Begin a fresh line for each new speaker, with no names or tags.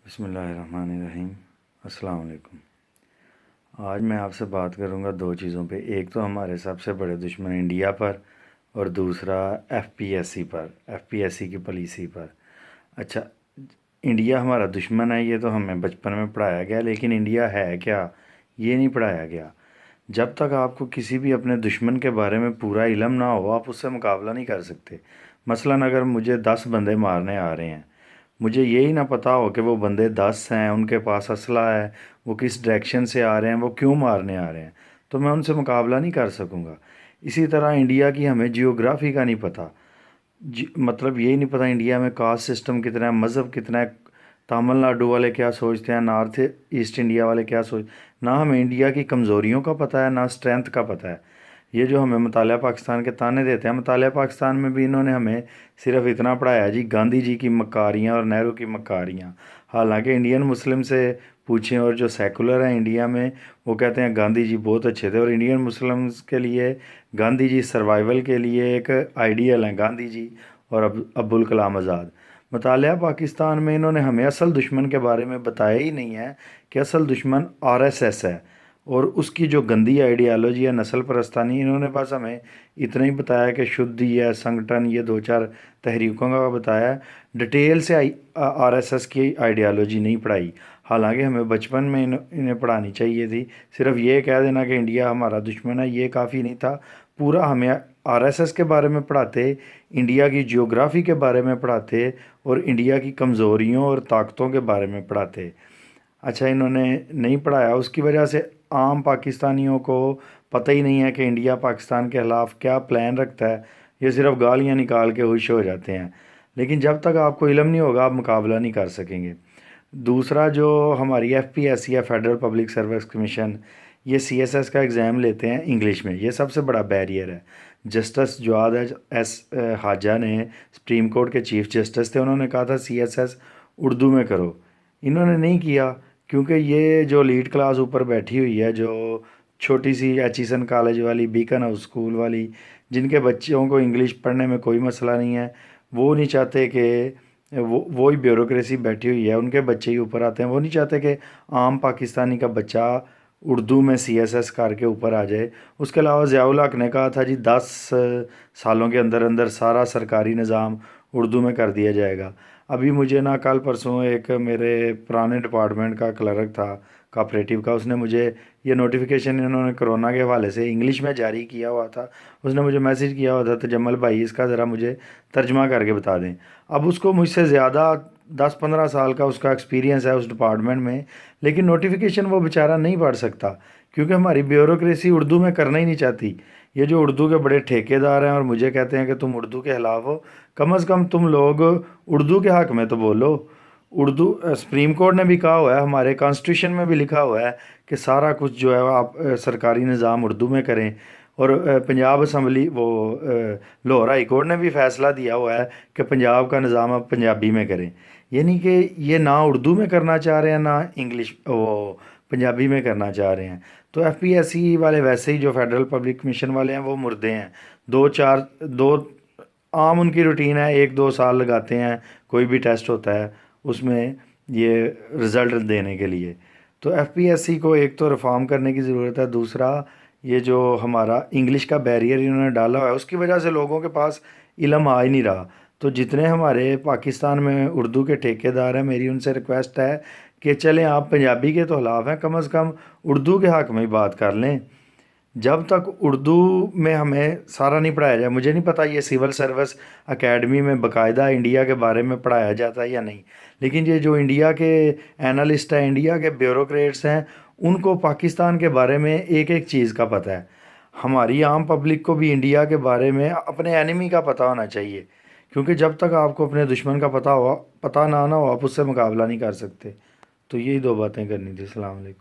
بسم اللہ الرحمن الرحیم۔ السلام علیکم۔ آج میں آپ سے بات کروں گا دو چیزوں پہ، ایک تو ہمارے سب سے بڑے دشمن انڈیا پر، اور دوسرا ایف پی ایس سی پر، ایف پی ایس سی کی پالیسی پر۔ اچھا، انڈیا ہمارا دشمن ہے، یہ تو ہمیں بچپن میں پڑھایا گیا، لیکن انڈیا ہے کیا یہ نہیں پڑھایا گیا۔ جب تک آپ کو کسی بھی اپنے دشمن کے بارے میں پورا علم نہ ہو، آپ اس سے مقابلہ نہیں کر سکتے۔ مثلاً اگر مجھے 10 بندے مارنے آ رہے ہیں، مجھے یہی نہ پتہ ہو کہ وہ بندے 10 ہیں، ان کے پاس اسلحہ ہے، وہ کس ڈائریکشن سے آ رہے ہیں، وہ کیوں مارنے آ رہے ہیں، تو میں ان سے مقابلہ نہیں کر سکوں گا۔ اسی طرح انڈیا کی ہمیں جیوگرافی کا نہیں پتہ، مطلب یہی نہیں پتہ انڈیا میں کاسٹ سسٹم کتنا ہے، مذہب کتنا ہے، تامل ناڈو والے کیا سوچتے ہیں، نارتھ ایسٹ انڈیا والے کیا نہ ہمیں انڈیا کی کمزوریوں کا پتہ ہے، نہ اسٹرینتھ کا پتہ ہے۔ یہ جو ہمیں مطالعہ پاکستان کے تانے دیتے ہیں، مطالعہ پاکستان میں بھی انہوں نے ہمیں صرف اتنا پڑھایا جی، گاندھی جی کی مکاریاں اور نہرو کی مکاریاں۔ حالانکہ انڈین مسلم سے پوچھیں، اور جو سیکولر ہیں انڈیا میں، وہ کہتے ہیں گاندھی جی بہت اچھے تھے، اور انڈین مسلمز کے لیے گاندھی جی سروائیول کے لیے ایک آئیڈیل ہیں، گاندھی جی اور عبدالکلام آزاد۔ مطالعہ پاکستان میں انہوں نے ہمیں اصل دشمن کے بارے میں بتایا ہی نہیں ہے کہ اصل دشمن آر ایس ایس ہے، اور اس کی جو گندی آئیڈیالوجی ہے نسل پرستانی، انہوں نے بس ہمیں اتنا ہی بتایا کہ شدھی ہے، سنگٹن، یہ دو چار تحریکوں کا بتایا ہے، ڈیٹیل سے آر ایس ایس کی آئیڈیالوجی نہیں پڑھائی۔ حالانکہ ہمیں بچپن میں انہیں پڑھانی چاہیے تھی۔ صرف یہ کہہ دینا کہ انڈیا ہمارا دشمن ہے یہ کافی نہیں تھا، پورا ہمیں آر ایس ایس کے بارے میں پڑھاتے، انڈیا کی جیوگرافی کے بارے میں پڑھاتے، اور انڈیا کی کمزوریوں اور طاقتوں کے بارے میں پڑھاتے۔ اچھا، انہوں نے نہیں پڑھایا، اس کی وجہ سے عام پاکستانیوں کو پتہ ہی نہیں ہے کہ انڈیا پاکستان کے خلاف کیا پلان رکھتا ہے، یہ صرف گالیاں نکال کے خوش ہو جاتے ہیں۔ لیکن جب تک آپ کو علم نہیں ہوگا، آپ مقابلہ نہیں کر سکیں گے۔ دوسرا جو ہماری ایف پی ایس سی ہے، فیڈرل پبلک سروس کمیشن، یہ سی ایس ایس کا ایگزام لیتے ہیں انگلش میں، یہ سب سے بڑا بیریئر ہے۔ جسٹس جواد ایس خواجہ نے، سپریم کورٹ کے چیف جسٹس تھے، انہوں نے کہا تھا سی ایس ایس اردو میں کرو، انہوں نے نہیں کیا، کیونکہ یہ جو لیڈ کلاس اوپر بیٹھی ہوئی ہے، جو چھوٹی سی ایچیسن کالج والی، بیکن ہاؤس اسکول والی، جن کے بچوں کو انگلش پڑھنے میں کوئی مسئلہ نہیں ہے، وہ نہیں چاہتے کہ وہی بیوروکریسی بیٹھی ہوئی ہے، ان کے بچے ہی اوپر آتے ہیں، وہ نہیں چاہتے کہ عام پاکستانی کا بچہ اردو میں سی ایس ایس کر کے اوپر آ جائے۔ اس کے علاوہ ضیاء الحق نے کہا تھا جی 10 سالوں کے اندر اندر سارا سرکاری نظام اردو میں کر دیا جائے گا۔ ابھی مجھے نہ کل پرسوں ایک میرے پرانے ڈپارٹمنٹ کا کلرک تھا کوآپریٹیو کا، اس نے مجھے یہ نوٹیفیکیشن انہوں نے کرونا کے حوالے سے انگلش میں جاری کیا ہوا تھا، اس نے مجھے میسیج کیا ہوا تھا، تجمل بھائی اس کا ذرا مجھے ترجمہ کر کے بتا دیں۔ اب اس کو مجھ سے زیادہ 10-15 سال کا اس کا ایکسپیرینس ہے اس ڈپارٹمنٹ میں، لیکن نوٹیفیکیشن وہ بیچارہ نہیں پڑھ سکتا، کیونکہ ہماری بیوروکریسی اردو میں کرنا ہی نہیں چاہتی۔ یہ جو اردو کے بڑے ٹھیکے دار ہیں اور مجھے کہتے ہیں کہ تم اردو کے خلاف ہو، کم از کم تم لوگ اردو کے حق میں تو بولو۔ اردو سپریم کورٹ نے بھی کہا ہوا ہے، ہمارے کانسٹیٹیوشن میں بھی لکھا ہوا ہے کہ سارا کچھ جو ہے آپ سرکاری نظام اردو میں کریں، اور Punjab assembly Lahore high court نے بھی فیصلہ دیا ہوا ہے کہ پنجاب کا نظام آپ پنجابی میں کریں، یعنی کہ یہ نہ اردو میں کرنا چاہ رہے ہیں، نہ انگلش پنجابی میں کرنا چاہ رہے ہیں۔ تو ایف پی ایس سی والے ویسے ہی جو فیڈرل پبلک کمیشن والے ہیں وہ مردے ہیں۔ دو عام ان کی روٹین ہے، 1-2 سال لگاتے ہیں، کوئی بھی ٹیسٹ ہوتا ہے اس میں یہ رزلٹ دینے کے لیے۔ تو ایف پی ایس سی کو ایک تو ریفارم کرنے کی ضرورت ہے، دوسرا یہ جو ہمارا انگلش کا بیریئر انہوں نے ڈالا ہوا ہے، اس کی وجہ سے لوگوں کے پاس علم آ ہی نہیں رہا۔ تو جتنے ہمارے پاکستان میں اردو کے ٹھیکے دار ہیں، میری ان سے ریکویسٹ ہے کہ چلیں، آپ پنجابی کے تو خلاف ہیں، کم از کم اردو کے حق میں ہی بات کر لیں۔ جب تک اردو میں ہمیں سارا نہیں پڑھایا جائے، مجھے نہیں پتہ یہ سول سروس اکیڈمی میں باقاعدہ انڈیا کے بارے میں پڑھایا جاتا ہے یا نہیں، لیکن یہ جو انڈیا کے اینالسٹ ہیں، انڈیا کے بیوروکریٹس ہیں، ان کو پاکستان کے بارے میں ایک ایک چیز کا پتہ ہے۔ ہماری عام پبلک کو بھی انڈیا کے بارے میں اپنے اینیمی کا پتہ ہونا چاہیے، کیونکہ جب تک آپ کو اپنے دشمن کا پتہ نہ ہو، آپ اس سے مقابلہ نہیں کر سکتے۔ تو یہی دو باتیں کرنی تھی۔ السلام علیکم۔